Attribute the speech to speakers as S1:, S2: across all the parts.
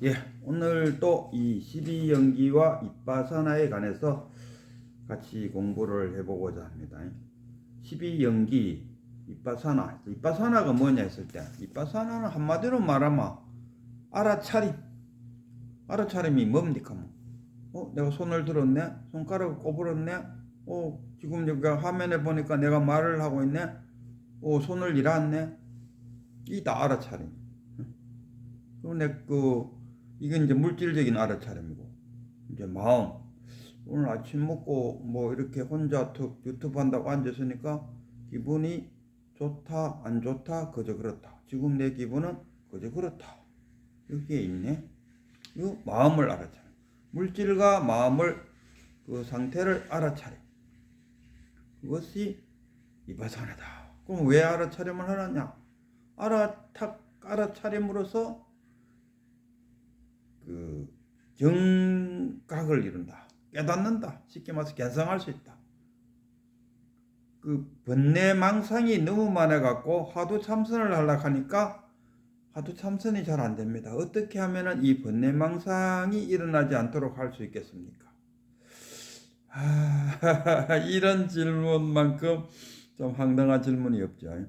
S1: 예, 오늘 또 이 12연기와 이빠사나에 관해서 같이 공부를 해보고자 합니다. 12연기, 이빠사나. 이빠사나가 뭐냐 했을 때, 이빠사나는 한마디로 말하면 알아차림. 알아차림이 뭡니까? 내가 손을 들었네? 손가락을 꼬부렸네? 지금 여기 화면에 보니까 내가 말을 하고 있네? 손을 일었네? 이 다 알아차림. 그리고 이건 이제 물질적인 알아차림이고, 이제 마음. 오늘 아침 먹고 뭐 이렇게 혼자 유튜브 한다고 앉았으니까 기분이 좋다, 안 좋다, 그저 그렇다. 지금 내 기분은 그저 그렇다. 여기에 있네. 이 마음을 알아차림. 물질과 마음을 그 상태를 알아차림. 그것이 이바사나다. 그럼 왜 알아차림을 하느냐? 알아차림으로써 그 정각을 이룬다. 깨닫는다. 쉽게 말해서 개성할 수 있다. 그 번뇌망상이 너무 많아갖고 화두 참선을 하려고 하니까 화두 참선이 잘 안 됩니다. 어떻게 하면은 이 번뇌망상이 일어나지 않도록 할 수 있겠습니까? 이런 질문만큼 좀 황당한 질문이 없죠.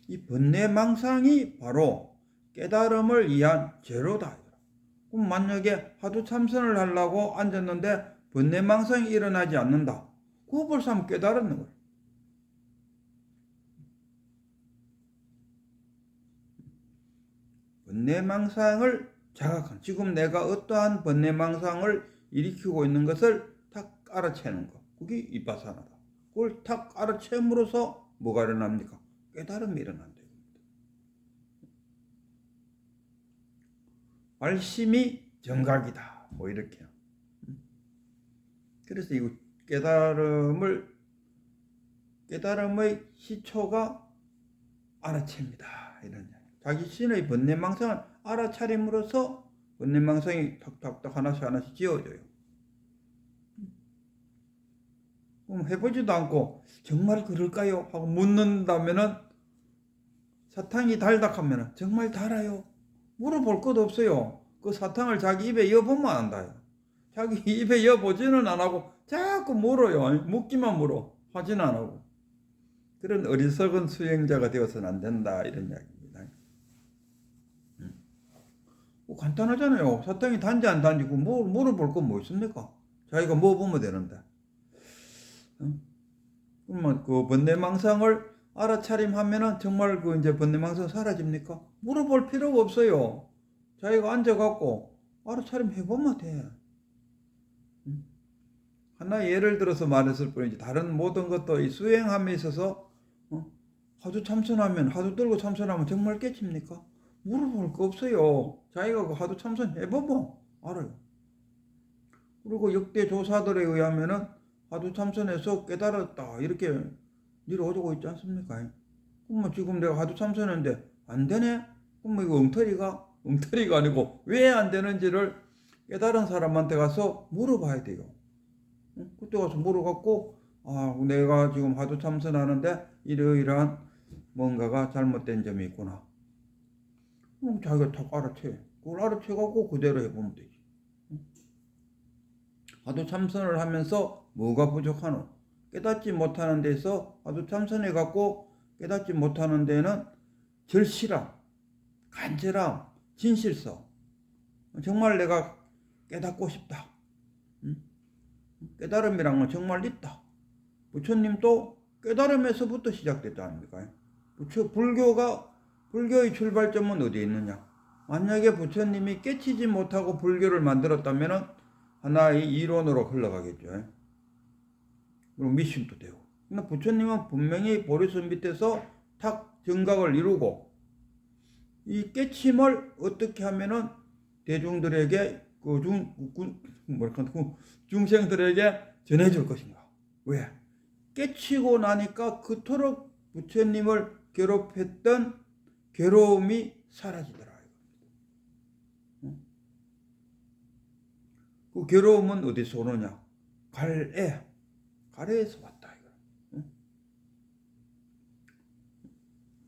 S1: 이 번뇌망상이 바로 깨달음을 위한 재료다. 그럼 만약에 화두 참선을 하려고 앉았는데 번뇌망상이 일어나지 않는다. 그거 벌써 한번 깨달았는 거예요. 번뇌망상을 자각하는, 지금 내가 어떠한 번뇌망상을 일으키고 있는 것을 탁 알아채는 거. 그게 이빠사나다. 그걸 탁 알아채므로써 뭐가 일어납니까? 깨달음이 일어난다. 발심이 정각이다. 뭐 이렇게. 그래서 이 깨달음의 시초가 알아챕니다. 이런 이야기. 자기 신의 번뇌망상을 알아차림으로써 번뇌망상이 탁탁탁 하나씩 지워져요. 그럼 해보지도 않고 정말 그럴까요? 하고 묻는다면은 사탕이 달다 하면은 정말 달아요? 물어볼 것도 없어요. 그 사탕을 자기 입에 넣어보면 안다요. 자기 입에 넣어보지는 안 하고 자꾸 물어요. 묻기만 물어. 하지는 안 하고. 그런 어리석은 수행자가 되어서는 안 된다. 이런 이야기입니다. 간단하잖아요. 사탕이 단지 안 단지 물어볼 건 뭐 있습니까? 자기가 뭐 보면 되는데. 그러면 그 번뇌망상을 알아차림하면은 정말 그 이제 번뇌망상 사라집니까? 물어볼 필요가 없어요. 자기가 앉아갖고 알아차림 해보면 돼. 하나 예를 들어서 말했을 뿐이지 다른 모든 것도 이 수행함에 있어서 화두 참선하면 화두 들고 참선하면 정말 깨칩니까? 물어볼 거 없어요. 자기가 그 화두 참선 해보면 알아요. 그리고 역대 조사들에 의하면은 화두 참선해서 깨달았다 이렇게 이루어지고 있지 않습니까? 그러면 지금 내가 화두 참선했는데 안 되네? 그러면 이거 엉터리가 아니고 왜 안 되는지를 깨달은 사람한테 가서 물어봐야 돼요. 그때 가서 물어갖고 내가 지금 화두 참선하는데 이러이러한 뭔가가 잘못된 점이 있구나. 그럼 자기가 탁 알아채. 그걸 알아채갖고 그대로 해보면 되지. 화두 참선을 하면서 뭐가 부족하노? 깨닫지 못하는 데서 화두 참선해갖고 깨닫지 못하는 데는 절실함, 간절함, 진실성. 정말 내가 깨닫고 싶다. 깨달음이란 건 정말 있다. 부처님도 깨달음에서부터 시작됐지 않습니까? 불교의 출발점은 어디에 있느냐? 만약에 부처님이 깨치지 못하고 불교를 만들었다면 하나의 이론으로 흘러가겠죠. 그리고 미신도 되고. 근데 부처님은 분명히 보리수 밑에서 탁 정각을 이루고 이 깨침을 어떻게 하면은 대중들에게 중생들에게 전해줄 것인가? 왜? 깨치고 나니까 그토록 부처님을 괴롭혔던 괴로움이 사라지더라. 그 괴로움은 어디서 오느냐? 가래에서 왔다.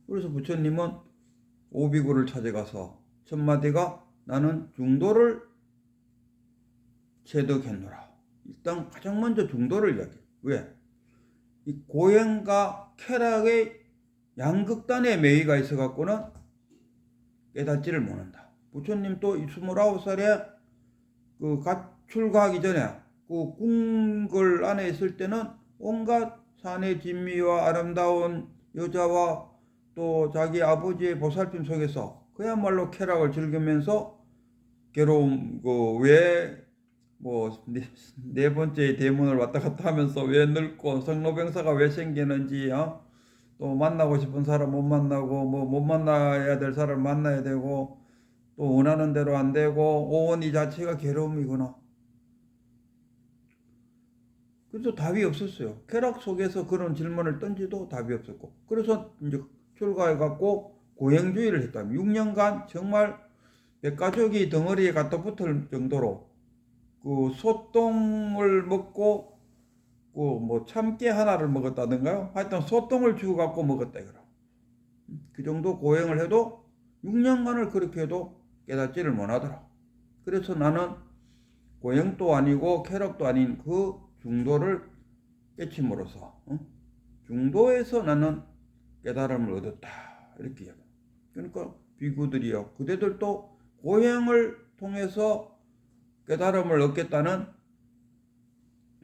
S1: 그래서 부처님은 오비구를 찾아가서 첫 마디가 나는 중도를 체득했노라. 일단 가장 먼저 중도를 이야기해. 왜? 이 고행과 쾌락의 양극단의 매의가 있어갖고는 깨닫지를 못한다. 부처님 또 29살에 그 출가하기 전에 그 궁궐 안에 있을 때는 온갖 산의 진미와 아름다운 여자와 또 자기 아버지의 보살핌 속에서 그야말로 쾌락을 즐기면서 괴로움 왜 네 번째 대문을 왔다 갔다 하면서 왜 늙고 성노병사가 왜 생기는지 또 만나고 싶은 사람 못 만나고 뭐 못 만나야 될 사람 만나야 되고 또 원하는 대로 안 되고 오온 이 자체가 괴로움이구나. 그래서 답이 없었어요. 쾌락 속에서 그런 질문을 던지도 답이 없었고 그래서 이제 출가해갖고 고행주의를 했다. 6년간 정말 백가족이 덩어리에 갖다 붙을 정도로 그 소똥을 먹고 그 뭐 참깨 하나를 먹었다든가요. 하여튼 소똥을 주워 갖고 먹었다 이거라. 그 정도 고행을 해도 6년간을 그렇게 해도 깨닫지를 못하더라. 그래서 나는 고행도 아니고 쾌락도 아닌 그 중도를 깨침으로써 중도에서 나는 깨달음을 얻었다 이렇게 이야기합니다. 그러니까 비구들이요 그대들도 고행을 통해서 깨달음을 얻겠다는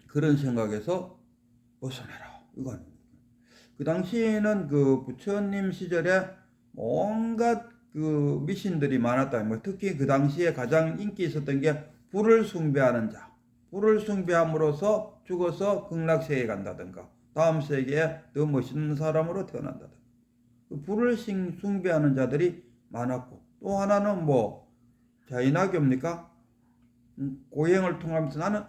S1: 그런 생각에서 벗어나라 이건. 그 당시에는 그 부처님 시절에 온갖 그 미신들이 많았다. 뭐 특히 그 당시에 가장 인기 있었던 게 불을 숭배하는 자. 불을 숭배함으로써 죽어서 극락세계에 간다든가 다음 세계에 더 멋있는 사람으로 태어난다든가 불을 숭배하는 자들이 많았고 또 하나는 뭐 자인학교입니까? 고행을 통하면서 나는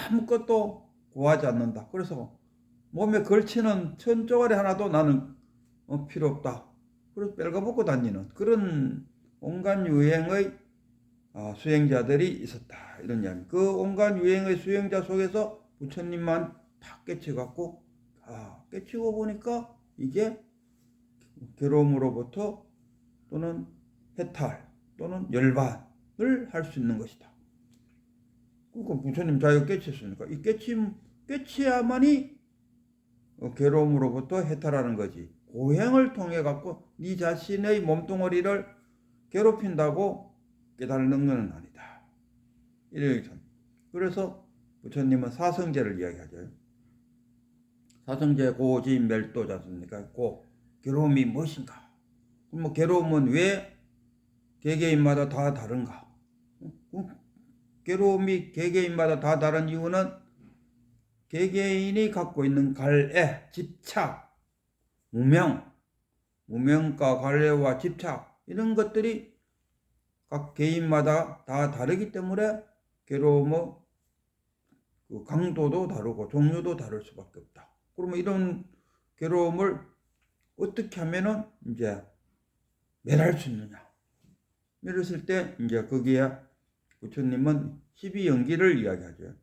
S1: 아무것도 구하지 않는다. 그래서 몸에 걸치는 천조가리 하나도 나는 필요 없다. 그래서 뺄가벗고 다니는 그런 온갖 유행의 수행자들이 있었다. 이런 이야기. 그 온갖 유행의 수행자 속에서 부처님만 탁 깨쳐갖고 깨치고 보니까 이게 괴로움으로부터 또는 해탈 또는 열반을 할 수 있는 것이다. 그러니까 부처님 자기가 깨쳤으니까 이 깨치야만이 괴로움으로부터 해탈하는 거지. 고행을 통해 갖고 네 자신의 몸뚱어리를 괴롭힌다고 깨달는 것은 아니다. 이렇게. 그래서 부처님은 사성제를 이야기하죠. 사성제 고지멸도지 않습니까? 괴로움이 무엇인가? 그럼 괴로움은 왜 개개인마다 다 다른가? 괴로움이 개개인마다 다 다른 이유는 개개인이 갖고 있는 갈애, 집착, 무명과 갈애와 집착 이런 것들이 각 개인마다 다 다르기 때문에 괴로움의 그 강도도 다르고 종류도 다를 수밖에 없다. 그러면 이런 괴로움을 어떻게 하면은 이제 멸할 수 있느냐? 이랬을 때 이제 거기에 부처님은 12연기를 이야기하죠.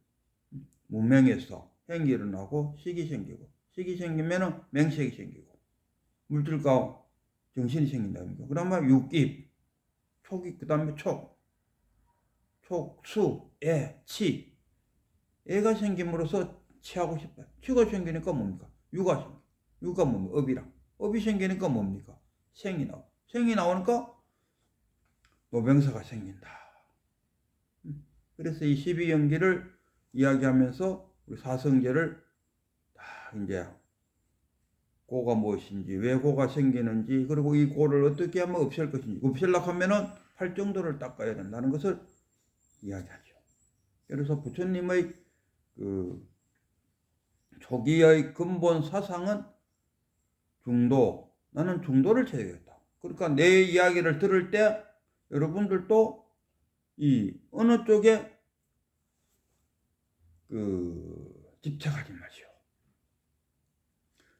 S1: 무명에서 행이 일어나고 식이 생기고 식이 생기면은 맹색이 생기고 물질과 정신이 생긴다. 그러면 육입, 촉이 그 다음에 촉수, 치. 애가 생김으로써 치하고 싶다. 치가 생기니까 뭡니까? 유가 생겨. 유가 뭡니까? 업이랑. 업이 생기니까 뭡니까? 생이 나오고. 생이 나오니까 노병사가 생긴다. 그래서 이 12연기를 이야기하면서 우리 사성제를 다 이제 고가 무엇인지, 왜 고가 생기는지, 그리고 이 고를 어떻게 하면 없앨 것인지, 없앨려고 하면은 팔정도를 닦아야 된다는 것을 이야기하죠. 그래서 부처님의 그 초기의 근본 사상은 중도, 나는 중도를 체득했다. 그러니까 내 이야기를 들을 때 여러분들도 이 어느 쪽에 집착하지 마시오.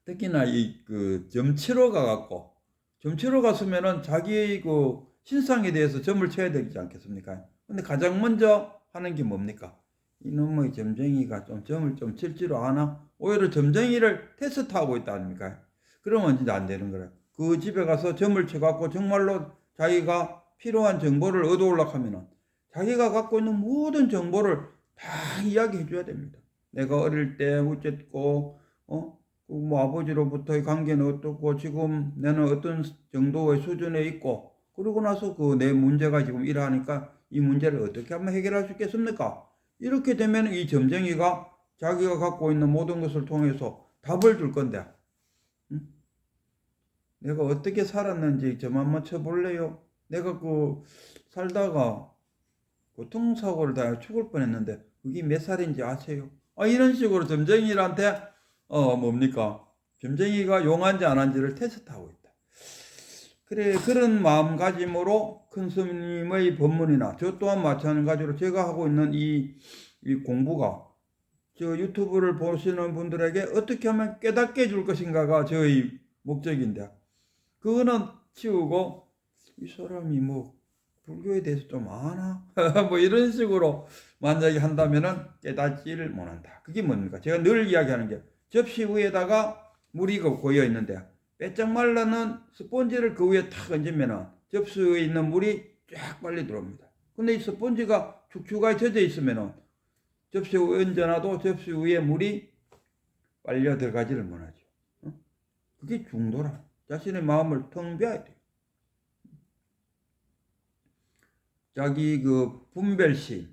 S1: 특히나 이 점치러 가갖고 점치러 갔으면은 자기의 그 신상에 대해서 점을 쳐야 되지 않겠습니까? 근데 가장 먼저 하는 게 뭡니까? 이놈의 점쟁이가 좀 점을 좀 칠지로 아나? 오히려 점쟁이를 테스트하고 있다 아닙니까? 그러면 이제 안 되는 거예요. 그 집에 가서 점을 쳐갖고 정말로 자기가 필요한 정보를 얻어오려고 하면은 자기가 갖고 있는 모든 정보를 다 이야기해 줘야 됩니다. 내가 어릴 때 어쨌고, 뭐 아버지로부터의 관계는 어떻고, 지금 나는 어떤 정도의 수준에 있고, 그러고 나서 그 내 문제가 지금 이러하니까 이 문제를 어떻게 하면 해결할 수 있겠습니까? 이렇게 되면 이 점쟁이가 자기가 갖고 있는 모든 것을 통해서 답을 줄 건데, 응? 내가 어떻게 살았는지 좀 한번 쳐볼래요? 내가 살다가 교통사고를 당해 죽을 뻔했는데 그게 몇 살인지 아세요? 이런 식으로 점쟁이한테 뭡니까? 점쟁이가 용한지 안 한지를 테스트하고 있다. 그래, 그런 마음가짐으로 큰 스님의 법문이나 저 또한 마찬가지로 제가 하고 있는 이 공부가 저 유튜브를 보시는 분들에게 어떻게 하면 깨닫게 해줄 것인가가 저의 목적인데, 그거는 치우고 이 사람이 뭐 불교에 대해서 좀 아나? 뭐 이런 식으로 만약에 한다면은 깨닫지를 못한다. 그게 뭡니까? 제가 늘 이야기하는 게, 접시 위에다가 물이 고여 있는데 빼짝 말라는 스펀지를 그 위에 탁 얹으면은 접시 위에 있는 물이 쫙 빨리 들어옵니다. 근데 이 스펀지가 축축하게 젖어 있으면은 접시 위에 얹어놔도 접시 위에 물이 빨려 들어가지를 못하죠. 그게 중도라. 자신의 마음을 텅 비워야 돼요. 자기 분별심,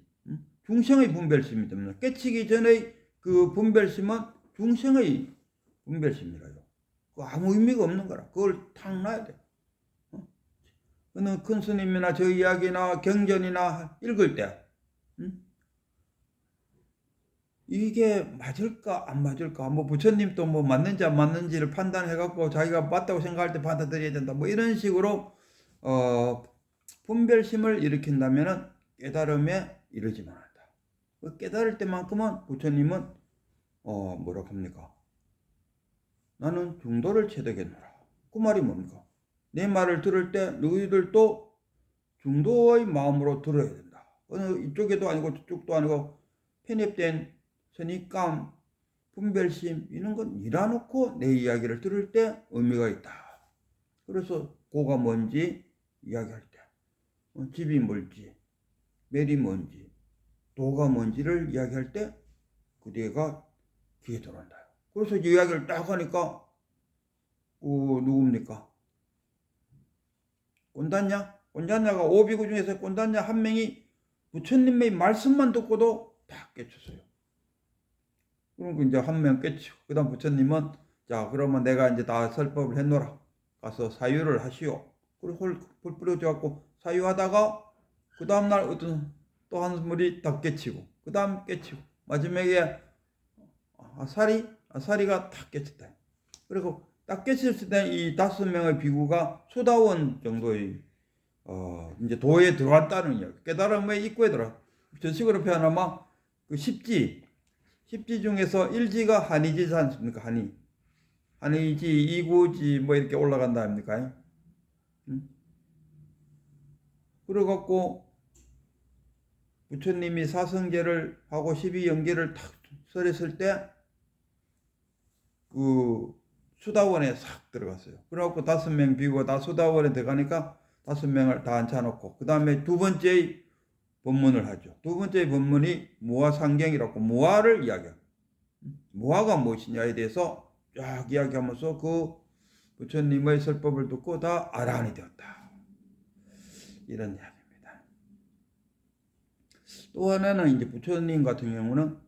S1: 중생의 분별심이 됩니다. 깨치기 전의 그 분별심은 중생의 분별심이라요. 아무 의미가 없는 거라. 그걸 탁 놔야 돼. 어느 큰 스님이나 저 이야기나 경전이나 읽을 때, 이게 맞을까 안 맞을까, 뭐 부처님도 뭐 맞는지 안 맞는지를 판단해갖고 자기가 맞다고 생각할 때 받아들여야 된다, 뭐 이런 식으로 분별심을 일으킨다면은 깨달음에 이르지 못한다. 깨달을 때만큼은 부처님은 뭐라고 합니까? 나는 중도를 체득했노라. 그 말이 뭡니까? 내 말을 들을 때 너희들도 중도의 마음으로 들어야 된다. 어느 이쪽에도 아니고 저쪽도 아니고 편입된 선입감, 분별심 이런 건 일어놓고 내 이야기를 들을 때 의미가 있다. 그래서 고가 뭔지 이야기할 때, 집이 뭘지, 멜이 뭔지, 도가 뭔지를 이야기할 때 그 뒤가 귀에 들어온다. 그래서 이야기를 딱 하니까 누굽니까? 꼰단냐가 오비구 중에서 꼰단냐 한 명이 부처님의 말씀만 듣고도 다 깨쳤어요. 그럼 이제 한 명 깨치고, 그 다음 부처님은 자 그러면 내가 이제 다 설법을 해놓으라. 가서 사유를 하시오. 그리고 홀 뿌려져갖고 사유하다가 그 다음날 어떤 또 한 물이 다 깨치고, 그 다음 깨치고, 마지막에 아사리가 다 깨쳤다. 그리고 딱 깨쳤을 때 이 5명의 비구가 수다원 정도의 이제 도에 들어왔다는 이야기. 깨달음의 입구에 들어. 저 식으로 표현하면 그 십지 중에서 1지가 한이지지 않습니까? 한이지, 2구지 뭐 이렇게 올라간다 합니까? 그래갖고 부처님이 사성제를 하고 12연계를 탁 설했을 때 수다원에 싹 들어갔어요. 그래갖고 5명 비구가 다 수다원에 들어가니까 5명을 다 앉혀놓고, 그 다음에 두 번째의 법문을 하죠. 두 번째의 법문이 무아상경이라고 무아를 이야기합니다. 무아가 무엇이냐에 대해서 쫙 이야기하면서 그 부처님의 설법을 듣고 다 아라한이 되었다. 이런 이야기입니다. 또 하나는 이제 부처님 같은 경우는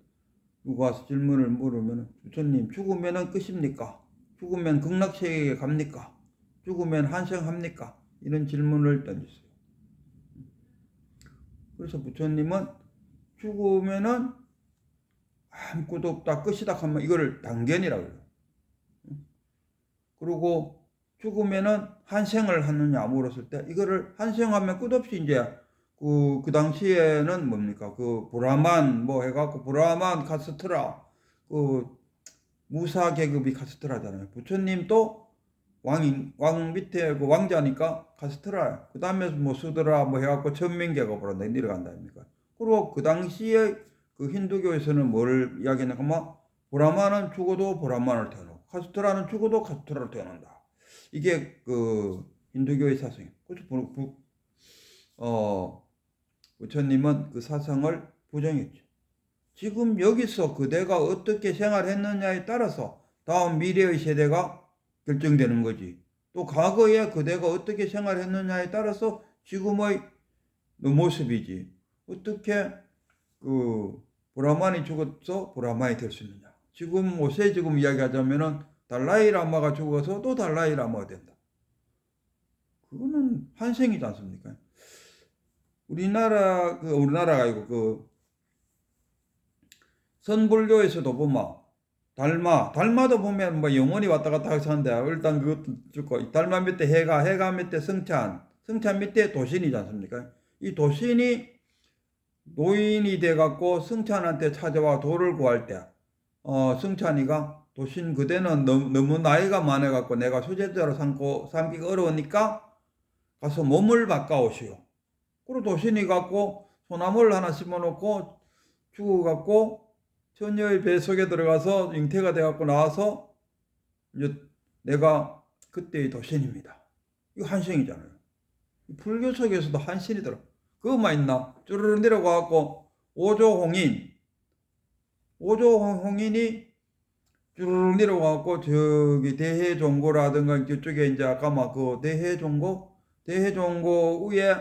S1: 누가 와서 질문을 물으면, 부처님 죽으면 끝입니까? 죽으면 극락세계에 갑니까? 죽으면 한생합니까? 이런 질문을 던졌어요. 그래서 부처님은 죽으면은 아무것도 없다, 끝이다 하면 이거를 당견이라고 해요. 그리고 죽으면은 한생을 하느냐 물었을 때, 이거를 한생하면 끝없이 이제 그 당시에는 뭡니까? 브라만 뭐 해갖고 브라만 카스트라, 무사 계급이 카스트라잖아요. 부처님도 왕 밑에 왕자니까 카스트라. 그 다음에 뭐 수드라 뭐 해갖고 천민계급으로 내려간다 아닙니까? 그리고 그 당시에 힌두교에서는 뭘 이야기하냐면, 브라만은 죽어도 브라만을 태어나고 카스트라는 죽어도 카스트라를 태어난다. 이게 힌두교의 사상이에요. 그래서 부처님은 그 사상을 부정했죠. 지금 여기서 그대가 어떻게 생활했느냐에 따라서 다음 미래의 세대가 결정되는 거지. 또 과거에 그대가 어떻게 생활했느냐에 따라서 지금의 모습이지. 어떻게 그 브라만이 죽어서 브라만이 될 수 있느냐. 지금 옷에 지금 이야기하자면은 달라이 라마가 죽어서 또 달라이 라마가 된다. 그거는 환생이지 않습니까? 우리나라가 아니고 그 선불교에서도 보면 달마도 보면 뭐 영원히 왔다 갔다 하는데 일단 그것도 죽고 달마 밑에 해가 밑에 성찬 밑에 도신이지 않습니까? 이 도신이 노인이 돼갖고 성찬한테 찾아와 도를 구할 때 성찬이가 도신 그대는 너무 나이가 많아갖고 내가 수제자로 삼기가 어려우니까 가서 몸을 바꿔오시오. 그리고 도신이 갖고 소나무를 하나 심어놓고 죽어갖고 처녀의 배 속에 들어가서 잉태가 돼갖고 나와서 이제 내가 그때의 도신입니다. 이거 한신이잖아요. 불교 속에서도 한신이더라. 그것만 있나? 쭈르르 내려가갖고 오조홍인이 쭈르르 내려가갖고 저기 대해종고라든가 이쪽에 이제 아까 막 그 대해종고 위에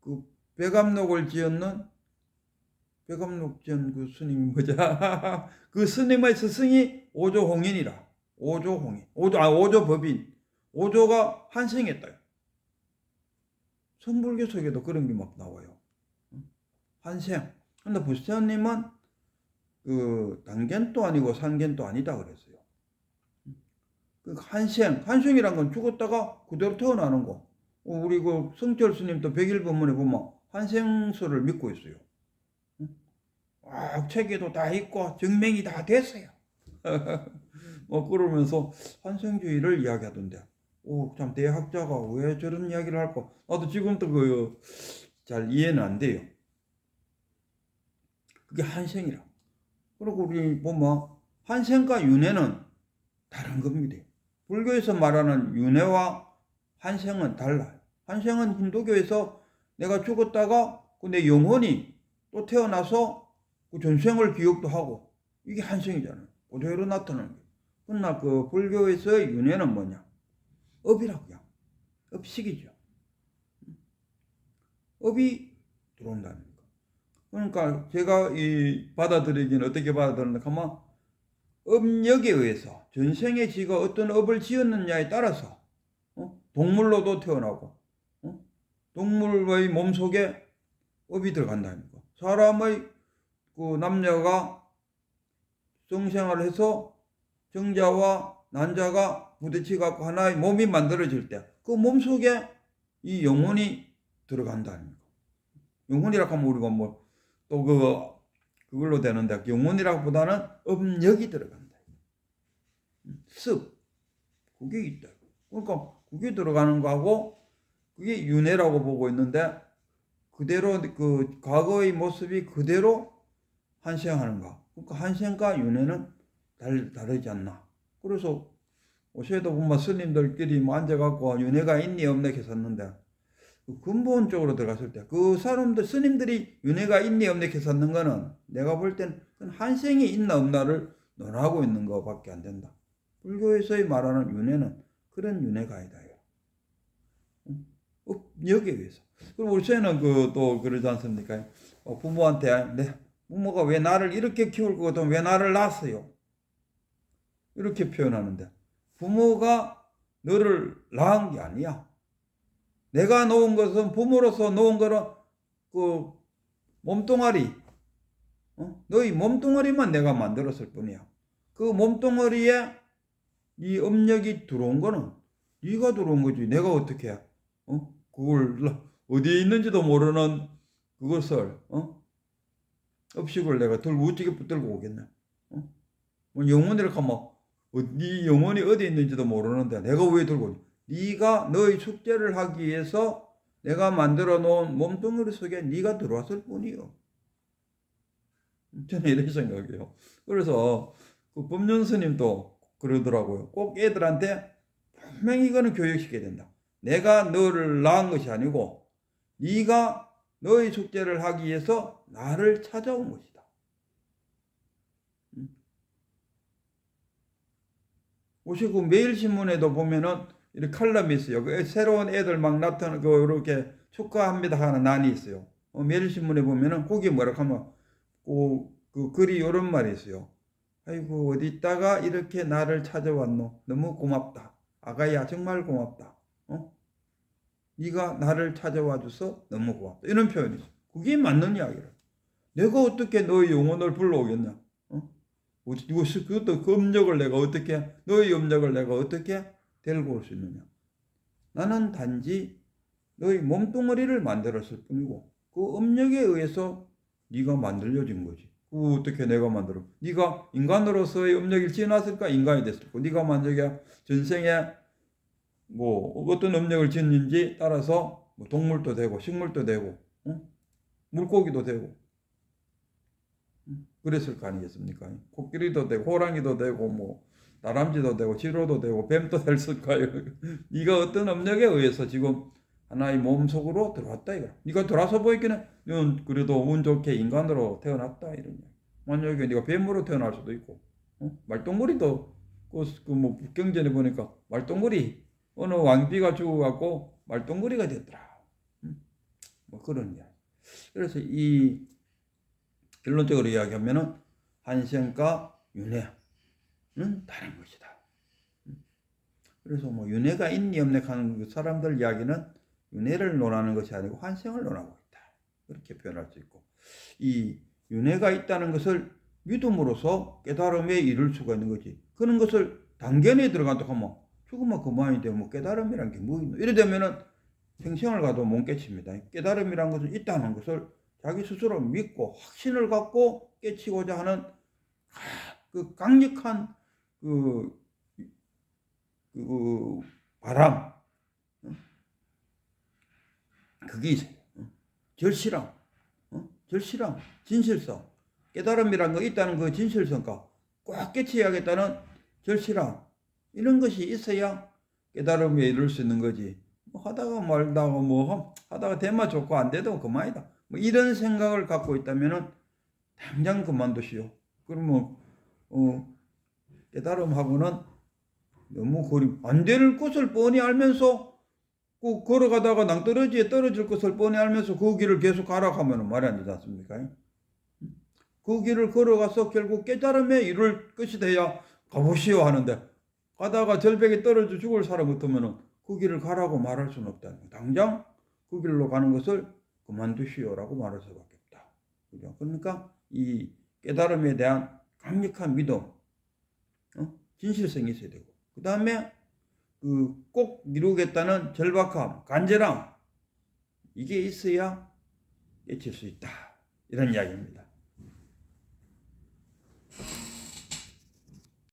S1: 그 백암록을 지은 그 스님이 뭐죠? 그 스님의 스승이 오조홍인이라. 오조법인. 오조가 한생했다. 선불교 속에도 그런 게 막 나와요. 한생. 근데 부처님은 그 단견도 아니고 산견도 아니다 그랬어요. 그 한생이란 건 죽었다가 그대로 태어나는 거. 우리 그 성철 스님도 백일본문에 보면 한생설을 믿고 있어요. 책에도 다 있고 증명이 다 됐어요. 그러면서 한생주의를 이야기하던데, 참 대학자가 왜 저런 이야기를 할까? 나도 지금도 잘 이해는 안 돼요. 그게 한생이라. 그리고 우리 보면 한생과 윤회는 다른 겁니다. 불교에서 말하는 윤회와 한생은 달라요. 한생은 힌두교에서 내가 죽었다가 내 영혼이 또 태어나서 그 전생을 기억도 하고, 이게 한생이잖아요. 그대로 나타나는 거예요. 그러나 그 불교에서의 윤회는 뭐냐? 업이라고요. 업식이죠. 업이 들어온다는 거. 그러니까 제가 받아들이기는 어떻게 받아들였나 하면, 업력에 의해서 전생에 지가 어떤 업을 지었느냐에 따라서 동물로도 태어나고 동물의 몸속에 업이 들어간다는 거. 사람의 그 남녀가 성생활을 해서 정자와 난자가 부딪혀갖고 하나의 몸이 만들어질 때 그 몸속에 이 영혼이 들어간다는 거. 영혼이라고 하면 우리가 뭐 또 그걸로 되는데, 영혼이라고 보다는 업력이 들어간다. 습. 그게 있다. 그러니까 그게 들어가는 거하고 그게 윤회라고 보고 있는데, 그대로 그 과거의 모습이 그대로 한생하는가. 그러니까 한생과 윤회는 다르지 않나. 그래서 옷에도 보면 스님들끼리 뭐 앉아갖고 윤회가 있니 없니 했었는데, 근본적으로 들어갔을 때 그 사람들 스님들이 윤회가 있니 없니 했었는 거는 내가 볼 땐 한생이 있나 없나를 논하고 있는 것밖에 안 된다. 불교에서의 말하는 윤회는 그런 윤회가 아니다. 여기에 의해서. 그리고 우리 쟤는 또 그러지 않습니까? 부모한테 부모가 왜 나를 이렇게 키울 거거든 왜 나를 낳았어요? 이렇게 표현하는데, 부모가 너를 낳은 게 아니야. 내가 놓은 것은 부모로서 놓은 거는 그 몸뚱아리, 너희 몸뚱아리만 내가 만들었을 뿐이야. 그 몸뚱아리에 이 업력이 들어온 거는 네가 들어온 거지. 내가 어떻게 해? 그걸 어디에 있는지도 모르는 그것을 업식을 내가 들고 어떻게 붙들고 오겠네? 뭐 영혼이라고 하면 네 영혼이 어디 있는지도 모르는데 내가 왜 들고 오니? 네가 너의 숙제를 하기 위해서 내가 만들어 놓은 몸뚱아리 속에 네가 들어왔을 뿐이요. 저는 이렇게 생각해요. 그래서 그 법륜 스님도 그러더라고요. 꼭 애들한테 분명히 이거는 교육시켜야 된다. 내가 너를 낳은 것이 아니고 네가 너의 숙제를 하기 위해서 나를 찾아온 것이다. 보시고 매일신문에도 보면은 이렇게 칼럼이 있어요. 그 새로운 애들 막 나타나고 이렇게 축하합니다 하는 난이 있어요. 매일신문에 보면은 거기 뭐라 하면 그 글이 이런 말이 있어요. 아이고 어디 있다가 이렇게 나를 찾아왔노. 너무 고맙다. 아가야 정말 고맙다. 네가 나를 찾아와 줘서 너무 고맙다. 이런 표현이 있어요. 그게 맞는 이야기라. 내가 어떻게 너의 영혼을 불러오겠냐? 그것도 그 업력을 내가 어떻게, 너의 업력을 내가 어떻게 데리고 올 수 있느냐? 나는 단지 너의 몸뚱어리를 만들었을 뿐이고 그 업력에 의해서 네가 만들어진 거지. 그 어떻게 내가 만들어? 네가 인간으로서의 업력을 지어놨을까? 인간이 됐을까? 네가 만약에 전생에 뭐 어떤 업력을 짓는지 따라서 뭐 동물도 되고 식물도 되고 물고기도 되고 그랬을 거 아니겠습니까? 코끼리도 되고 호랑이도 되고 뭐 다람쥐도 되고 지로도 되고 뱀도 됐을까요? 네가 어떤 업력에 의해서 지금 하나의 몸 속으로 들어왔다 이거. 네가 들어와서 보이기는 넌 그래도 운 좋게 인간으로 태어났다 이런 거. 만약에 네가 뱀으로 태어날 수도 있고, 말똥구리도 그뭐 북경전에 보니까 말똥구리 어느 왕비가 죽어갖고 말똥구리가 됐더라. 뭐 그런 이야기. 그래서 이 결론적으로 이야기하면은 한생과 윤회는 다른 것이다. 그래서 뭐 윤회가 있니 없니 하는 그 사람들 이야기는 윤회를 논하는 것이 아니고 환생을 논하고 있다. 그렇게 표현할 수 있고 이 윤회가 있다는 것을 믿음으로써 깨달음에 이를 수가 있는 거지. 그런 것을 단견에 들어간다 하면 죽으면 그만이 되면 뭐 깨달음이란 게 뭐 있노? 이래 되면은 생생을 가도 못 깨칩니다. 깨달음이란 것은 있다는 것을 자기 스스로 믿고 확신을 갖고 깨치고자 하는 그 강력한 그 바람, 그게 있어요. 절실함, 절실함, 진실성, 깨달음이란 거 있다는 그 진실성과 꼭 깨치야겠다는 절실함, 이런 것이 있어야 깨달음에 이룰 수 있는 거지. 뭐 하다가 말다가 뭐 하다가 되면 좋고 안 돼도 그만이다. 뭐 이런 생각을 갖고 있다면은 당장 그만두시오. 그러면 깨달음하고는 너무 거리 안 될 것을 뻔히 알면서 그 걸어가다가 낭떠러지에 떨어질 것을 뻔히 알면서 그 길을 계속 가라고 하면 말이 안 되지 않습니까? 그 길을 걸어가서 결국 깨달음에 이룰 것이 돼야 가보시오 하는데 가다가 절벽에 떨어져 죽을 사람 같으면 그 길을 가라고 말할 수는 없다는 거예요. 당장 그 길로 가는 것을 그만두시오라고 말할 수밖에 없다. 그죠? 그러니까 이 깨달음에 대한 강력한 믿음, 진실성이 있어야 되고 그 다음에 꼭 이루겠다는 절박함, 간절함 이게 있어야 깨칠 수 있다. 이런 이야기입니다.